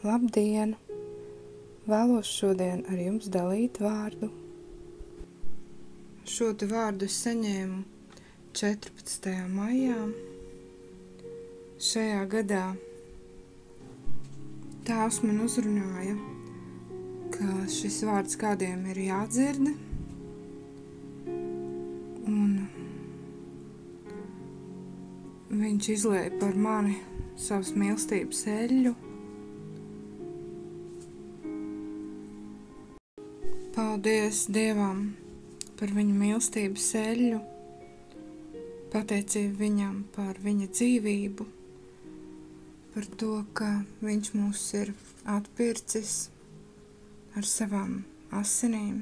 Labdien! Vēlos šodien ar jums dalīt vārdu. Šo vārdu es saņēmu 14. maijā. Šajā gadā Tēvs man uzrunāja, ka šis vārds kādiem ir jādzird, un viņš izlēja par mani savas mīlestības eļļu. Paldies Dievam par viņa mīlestības eļļu, pateicību viņam par viņa dzīvību, par to, ka viņš mūs ir atpircis ar savām asinīm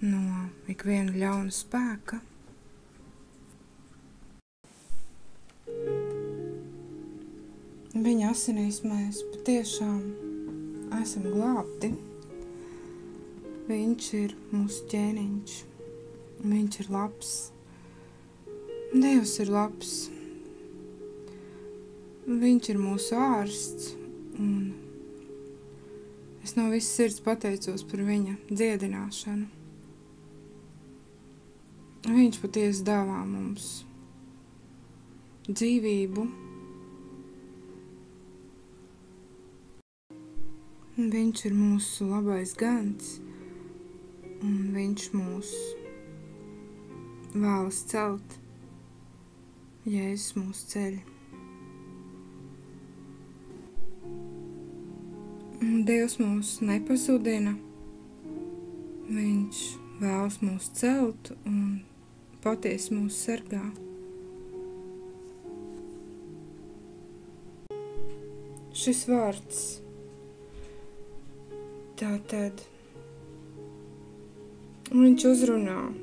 no ikviena ļauna spēka. Viņa asinīs mēs patiešām esam glābti. Viņš ir mūsu ķēniņš, viņš ir labs, Dievs ir labs, viņš ir mūsu ārsts, un es no visas sirds pateicos par viņa dziedināšanu. Viņš patiesi dāvā mums dzīvību, viņš ir mūsu labais gans, un viņš mūs vēlas celt, Jēzus mūs ceļ. Dievs mūs nepazudina, viņš vēlas mūs celt un patiesi mūs sargā. Šis vārds tātad viņš uzrunā,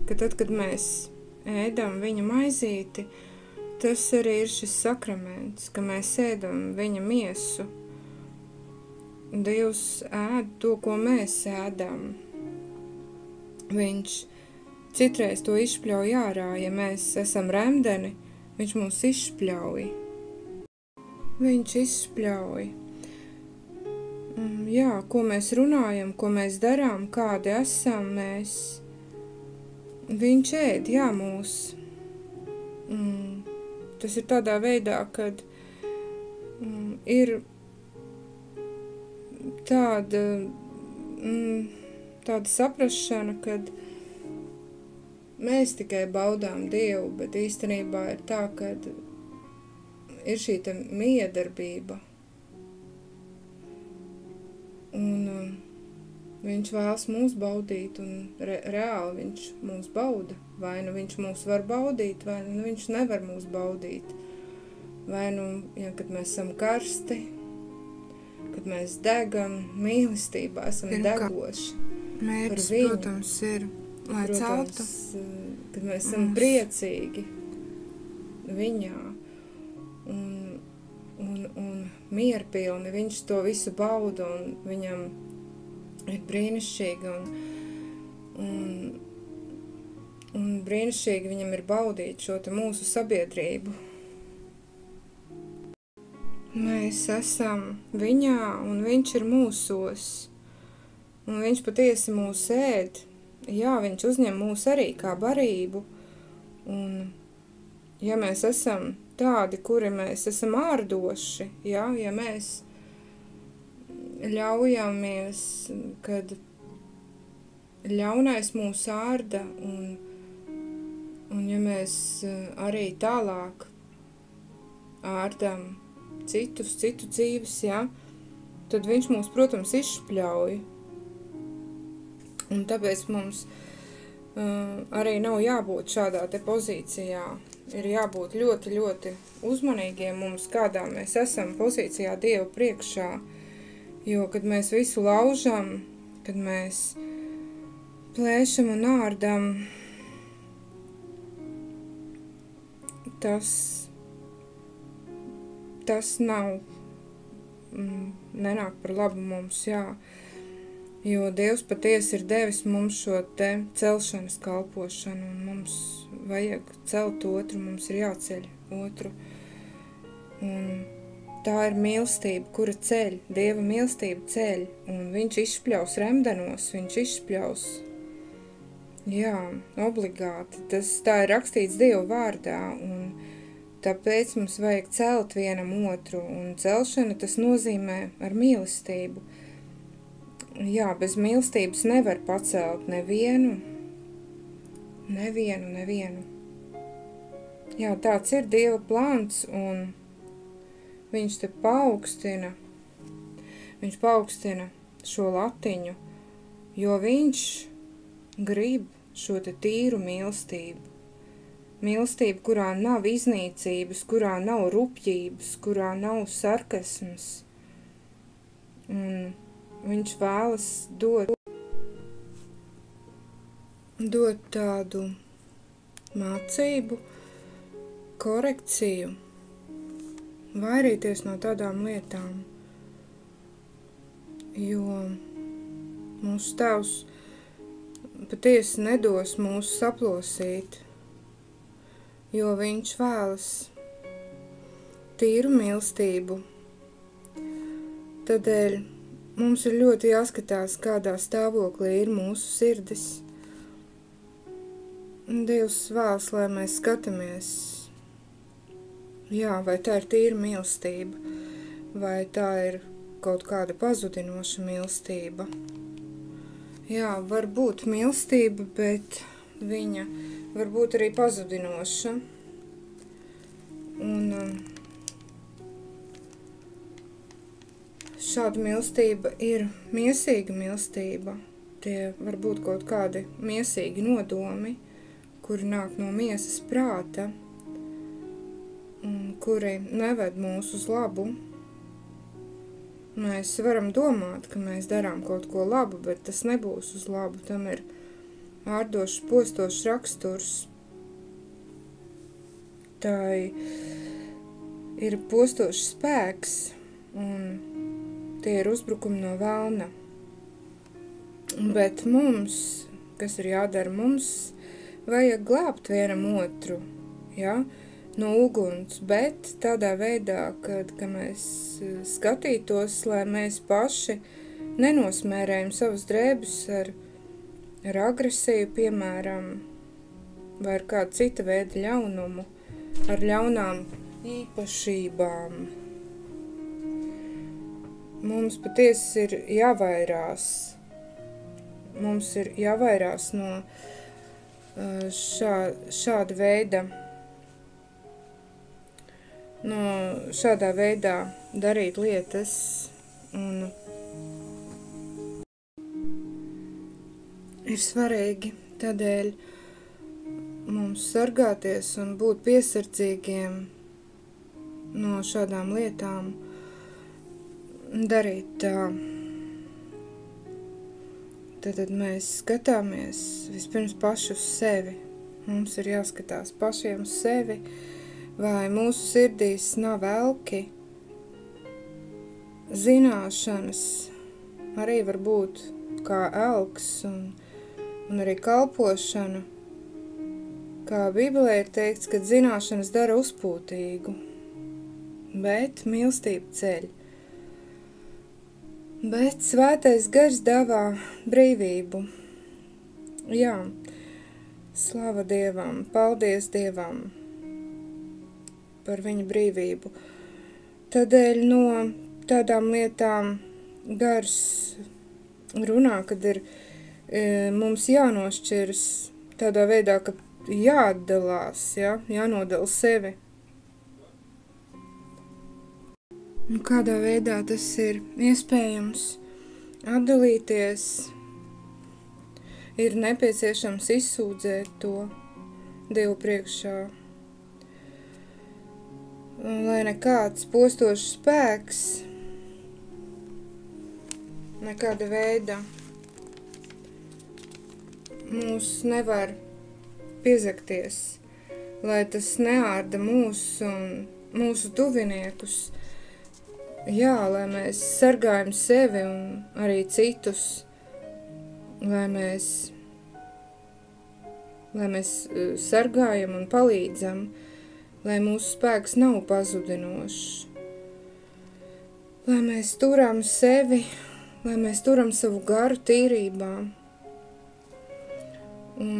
ka tad, kad mēs ēdam viņa maizīti, tas arī ir šis sakraments, ka mēs ēdam viņa miesu. Dievs ēd to, ko mēs ēdam. Viņš citreiz to izšpļauj ārā, ja mēs esam remdeni, viņš mūs izšpļauj. Viņš izšpļauj. Jā, ko mēs runājam, ko mēs darām, kādi esam mēs. Viņš ēd, jā, mūs. Tas ir tādā veidā, kad ir tāda saprašana, kad mēs tikai baudām Dievu, bet īstenībā ir tā, kad ir šī miedarbība. Un viņš vēlas mūs baudīt, un reāli viņš mūs bauda. Vai nu viņš mūs var baudīt, vai nu viņš nevar mūs baudīt. Vai nu, ja, kad mēs esam karsti, kad mēs degam mīlestībā, esam degoši. Mērķis, protams, ir, lai celtu. Kad mēs esam priecīgi viņā un mierpilni, viņš to visu bauda, un viņam ir brīnišķīgi, un brīnišķīgi viņam ir baudīt šo mūsu sabiedrību. Mēs esam viņā, un viņš ir mūsos, un viņš patiesi mūs ēd. Jā, viņš uzņem mūs arī kā barību, un ja mēs esam tādi, kuri mēs esam ārdoši, ja mēs ļaujamies, kad ļaunais mūs ārda, un ja mēs arī tālāk ārdam citu dzīves, ja, tad viņš mūs, protams, izšpļauj. Un tāpēc mums arī nav jābūt šādā pozīcijā. Ir jābūt ļoti, ļoti uzmanīgiem mums, kādā mēs esam pozīcijā Dieva priekšā. Jo, kad mēs visu laužam, kad mēs plēšam un ārdam, tas nenāk par labu mums, jā. Jo Dievs patiesi ir devis mums šo celšanas kalpošanu, un mums vajag celt otru, mums ir jāceļ otru. Un tā ir mīlestība, kura ceļ, Dieva mīlestība ceļ, un viņš izšpļaus remdenos, viņš izšpļaus, jā, obligāti, tā ir rakstīts Dieva vārdā, un tāpēc mums vajag celt vienam otru, un celšana tas nozīmē ar mīlestību. Jā, bez mīlestības nevar pacelt nevienu. Jā, tāds ir Dieva plāns, un viņš te paaugstina šo latiņu, jo viņš grib šo te tīru mīlestību. Mīlestību, kurā nav iznīcības, kurā nav rupjības, kurā nav sarkasms. Un viņš vēlas dot tādu mācību, korekciju, vairīties no tādām lietām, jo mūsu Tēvs patiesi nedos mūs saplosīt, jo viņš vēlas tīru mīlestību. Tādēļ mums ir ļoti jāskatās, kādā stāvoklī ir mūsu sirdis. Dievs vēlas, lai mēs skatāmies, jā, vai tā ir tīra mīlestība, vai tā ir kaut kāda pazudinoša mīlestība. Jā, var būt mīlestība, bet viņa var būt arī pazudinoša. Un šāda mīlestība ir miesīga mīlestība. Tie var būt kaut kādi miesīgi nodomi, kuri nāk no miesas prāta, un kuri neved mūs uz labu. Mēs varam domāt, ka mēs darām kaut ko labu, bet tas nebūs uz labu. Tam ir ārdošs, postošs raksturs. Tā ir postošs spēks, un tie ir uzbrukumi no velna. Bet mums, kas ir jādara, mums vajag glābt vienam otru, ja, no uguns, bet tādā veidā, kad mēs skatītos, lai mēs paši nenosmērējam savas drēbes ar agresiju, piemēram, vai ar kādu cita veida ļaunumu, ar ļaunām īpašībām. Mums patiesi ir jāvairās. Mums ir jāvairās no šāda veidā darīt lietas, un ir svarīgi tādēļ mums sargāties un būt piesardzīgiem no šādām lietām, darīt tā. Tad mēs skatāmies vispirms paši uz sevi. Mums ir jāskatās pašiem uz sevi, vai mūsu sirdīs nav elki. Zināšanas arī var būt kā elks un arī kalpošana. Kā Bībelē ir teikts, ka zināšanas dara uzpūtīgu, bet mīlestība ceļ. Bet svētais gars dāvā brīvību. Jā, slava Dievam, paldies Dievam par viņa brīvību. Tādēļ no tādām lietām gars runā, kad ir mums jānošķiras tādā veidā, ka jāatdalās, jānodala sevi. Un kādā veidā tas ir iespējams atdalīties, ir nepieciešams izsūdzēt to Dievu priekšā. Un lai nekāds postošs spēks, nekāda veida mūs nevar piezakties, lai tas neārda mūs un mūsu tuviniekus. Jā, lai mēs sargājam sevi un arī citus, lai mēs sargājam un palīdzam, lai mūsu spēks nav pazudinošs. lai mēs turam sevi, lai mēs turam savu garu tīrībā. Un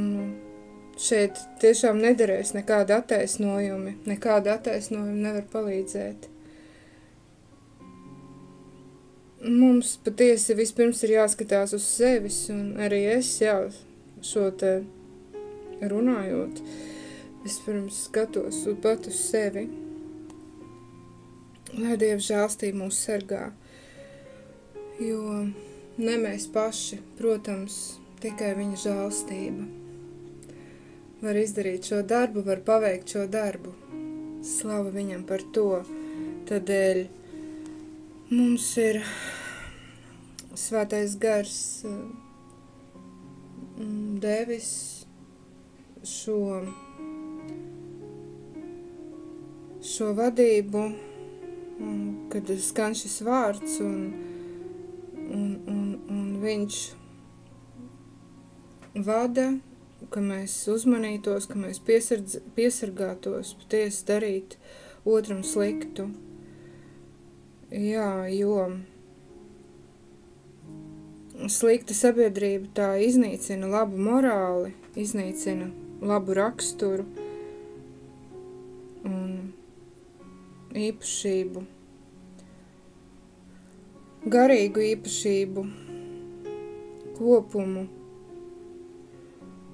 šeit tiešām nederēs nekāda attaisnojumi nevar palīdzēt. Mums patiesi vispirms ir jāskatās uz sevis, un arī es, šo te runājot, vispirms skatos pat uz sevi, lai Dieva žēlstība mūs sargā, jo ne mēs paši, protams, tikai viņa žēlstība var izdarīt šo darbu, var paveikt šo darbu. Slava viņam par to. Tādēļ mums ir Svētais Gars devis šo vadību, kad skan šis vārds, un viņš vada, ka mēs uzmanītos, ka mēs piesargātos, patiesi darīt otram sliktu. Jā, jo slikta sabiedrība tā iznīcina labu morāli, iznīcina labu raksturu un īpašību, garīgu īpašību, kopumu.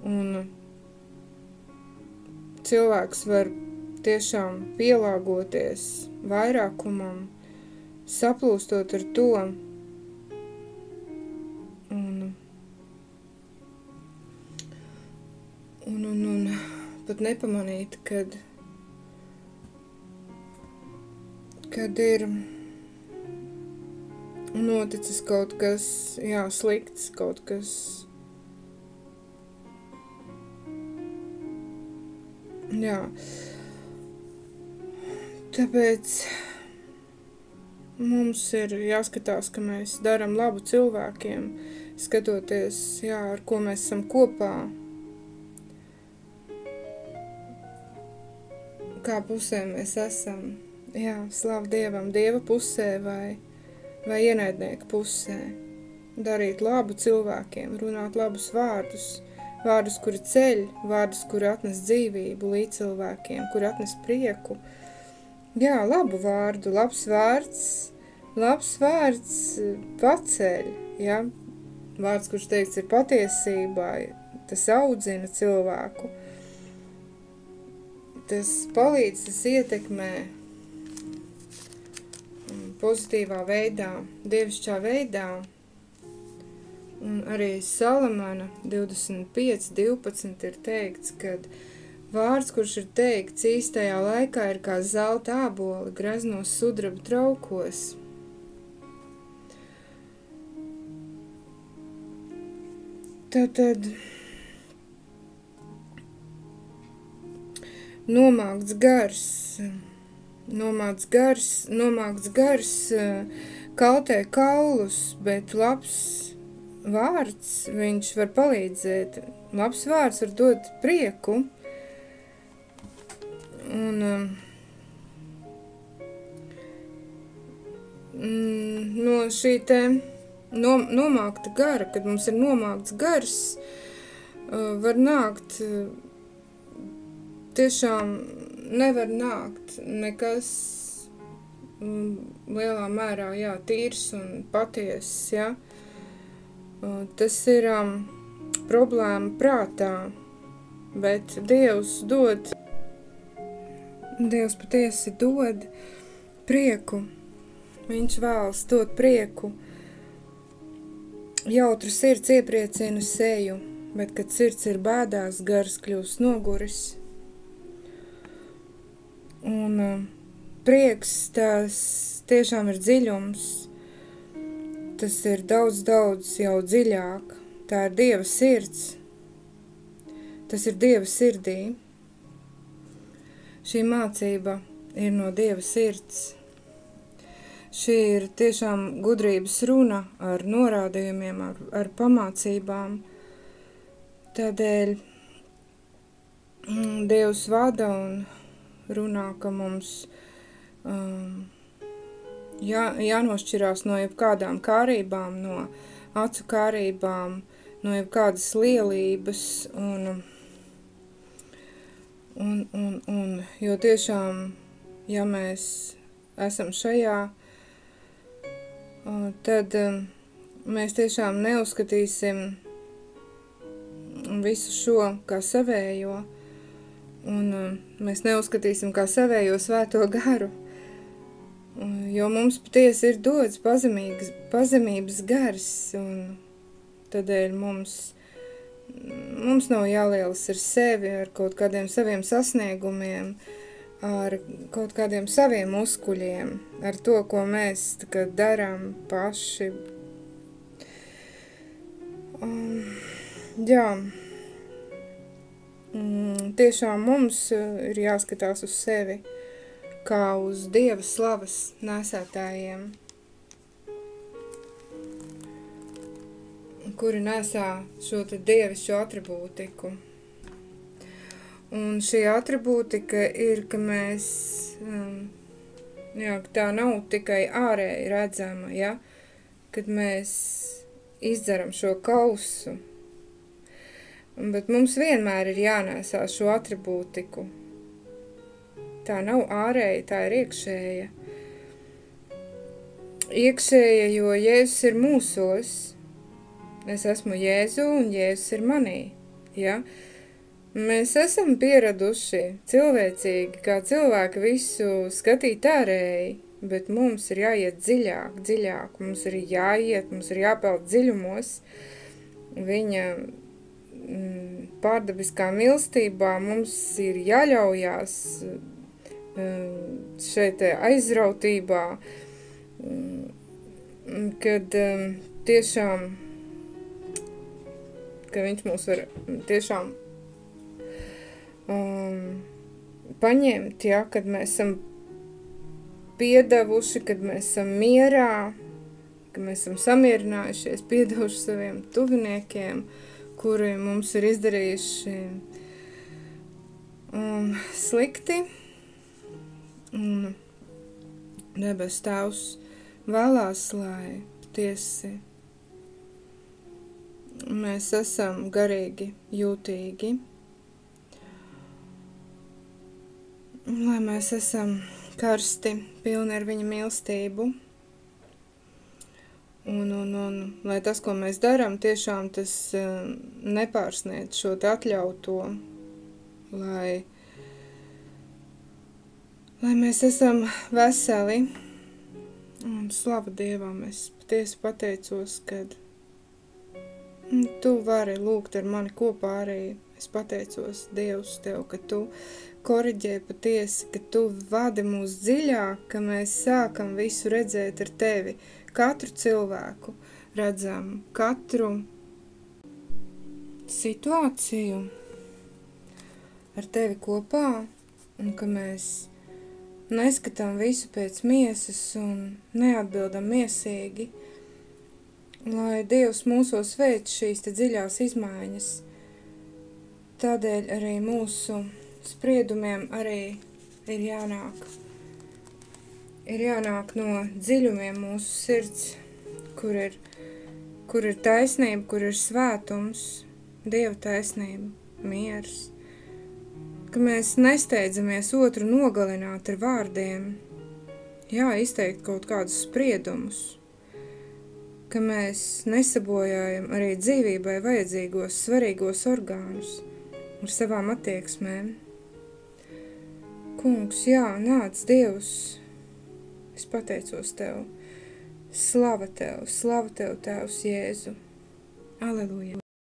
Un cilvēks var tiešām pielāgoties vairākumam, saplūstot ar to, un pat nepamanīt, kad ir noticis kaut kas, slikts, kaut kas tāpēc mums ir jāskatās, ka mēs daram labu cilvēkiem, skatoties, ar ko mēs esam kopā, kā pusē mēs esam, slavu Dievam, Dieva pusē vai ienaidnieku pusē, darīt labu cilvēkiem, runāt labus vārdus, kuri ceļ, vārdus, kuri atnes dzīvību līdz cilvēkiem, kuri atnes prieku. Labu vārdu, labs vārds paceļ, vārds, kurš teikts ir patiesībā, tas audzina cilvēku, tas palīdz, tas ietekmē pozitīvā veidā, dievišķā veidā. Un arī Salamana 25:12 ir teikts, ka vārds, kurš ir teikts īstajā laikā, ir kā zelta āboli greznos sudraba traukos. Tātad nomākts gars kaltē kaulus, bet labs vārds, viņš var palīdzēt. Labs vārds var dot prieku. Un no šī te nomākta gara, kad mums ir nomākts gars, var nākt, tiešām nevar nākt nekas lielā mērā, tīrs un patiess, Tas ir problēma prātā, bet Dievs patiesi dod prieku. Viņš vēlas dot prieku. Jautru sirds iepriecina seju, bet, kad sirds ir bēdās, gars kļūst noguris. Un prieks tās tiešām ir dziļums. Tas ir daudz jau dziļāk. Tā ir Dieva sirds. Tas ir Dieva sirdī. Šī mācība ir no Dieva sirds. Šī ir tiešām gudrības runa ar norādījumiem, ar pamācībām. Tādēļ Dievs vada un runā, ka mums jānošķirās no jebkādām kārībām, no acu kārībām, no jebkādas lielības, jo tiešām, ja mēs esam šajā, tad mēs tiešām neuzskatīsim visu šo kā savējo, un mēs neuzskatīsim kā savējo Svēto garu, jo mums patiesi ir dots pazemības gars, un tādēļ mums nav jālielas ar sevi, ar kaut kādiem saviem sasniegumiem, ar kaut kādiem saviem muskuļiem, ar to, ko mēs darām paši. Tiešām mums ir jāskatās uz sevi kā uz Dieva slavas nesētājiem, kuri nesā šo dievišķo atribūtiku. Un šī atribūtika ir, ka mēs, tā nav tikai ārēji redzama, kad mēs izdzeram šo kausu, bet mums vienmēr ir jānēsā šo atribūtiku. Tā nav ārēja, tā ir iekšēja. Iekšēja, jo Jēzus ir mūsos. Es esmu Jēzu un Jēzus ir manī, Mēs esam pieraduši cilvēcīgi, kā cilvēki visu skatīt ārēji, bet mums ir jāiet dziļāk, mums ir jāiet, mums ir jāpeld dziļumos. Viņa pārdabiskā mīlestībā mums ir jāļaujās šeit aizrautībā, kad tiešām, ka viņš mūs var tiešām paņemt, kad mēs esam piedevuši, kad mēs esam mierā, kad mēs esam samierinājušies, piedevuši saviem tuviniekiem, kuri mums ir izdarījuši slikti. Un debes Tēvs vēlās, lai tiesi mēs esam garīgi jūtīgi, lai mēs esam karsti, pilni ar viņa mīlestību, un lai tas, ko mēs darām, tiešām tas nepārsniedz šo atļauto, lai mēs esam veseli, un slava Dievam, es patiesi pateicos, kad tu vari lūgt ar mani kopā arī. Es pateicos, Dievs, Tev, ka Tu koriģē patiesi, ka Tu vadi mūs dziļāk, ka mēs sākam visu redzēt ar Tevi. Katru cilvēku redzam, katru situāciju ar Tevi kopā, un ka mēs neskatām visu pēc miesas un neatbildam miesīgi, lai Dievs mūsos veic šīs dziļās izmaiņas. Tādēļ arī mūsu spriedumiem arī ir jānāk. Ir jānāk no dziļumiem mūsu sirds, kur ir taisnība, kur ir svētums, Dieva taisnība, miers. Ka mēs nesteidzamies otru nogalināt ar vārdiem, izteikt kaut kādus spriedumus, ka mēs nesabojājam arī dzīvībai vajadzīgos svarīgos orgānus ar savām attieksmēm. Kungs, nāc Dievs, es pateicos Tev, slava Tev, Tēvs Jēzu. Aleluja!